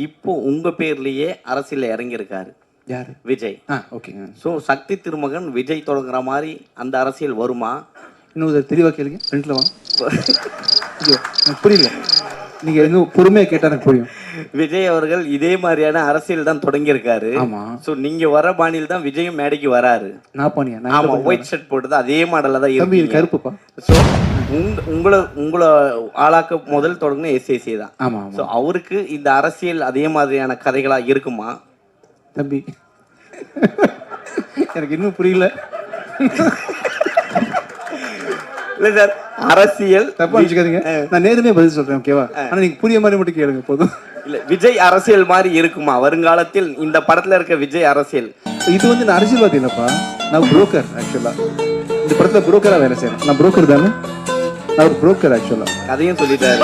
இப்போ உங்க பேர்லயே அரசியல்ல இறங்கியிருக்காரு யாரு? விஜய். ஓகேங்க. ஸோ சக்தி திருமகன் விஜய் தொடங்குற மாதிரி அந்த அரசியல் வருமா? இன்னும் தெளிவாக கேளுங்க. ஃப்ரெண்ட்ல வாங்க. ஐயோ எனக்கு புரியல. நீங்க இன்னும் பொறுமையாக கேட்டால் எனக்கு புரியும். விஜய் அவர்கள் இதே மாதிரியான அரசியல் தான் தொடங்கியிருக்காரு. ஆமா. ஸோ நீங்க வர பாணியில் தான் விஜயும் மேடைக்கு வராரு. நான் பாணியா? ஆமா, ஒயிட் ஷர்ட் போட்டு அதே மாடல்ல தான் தம்பி இருக்கு. கருப்புப்பா. ஸோ உங்களை ஆளாக்க முதல் தொடங்கின எஸ்ஏசி தான். ஆமா ஸோ ஆமா. அவருக்கு இந்த அரசியல் அதே மாதிரியான கதைகளா இருக்குமா? தம்பி எனக்கு இன்னும் புரியல. இல்ல சார், அரசியல் தப்பா வச்சுக்காதீங்க. நான் நேருமே பதில் சொல்றேன், ஓகேவா? ஆனா நீங்க புரிய மாதிரி மட்டும் கேளுங்க போதும். இல்ல, விஜய் அரசியல் மாதிரி இருக்குமா வருங்காலத்தில்? இந்த படத்துல இருக்க விஜய் அரசியல் இது வந்து நான் அரசியல்வாதி இல்லப்பா, நான் புரோக்கர். ஆக்சுவலா இந்த படத்துல புரோக்கரா வேலை செய்யறேன். நான் புரோக்கர் தானே, நான் ஒரு புரோக்கர் ஆக்சுவலா. அதையும் சொல்லிட்டாரு.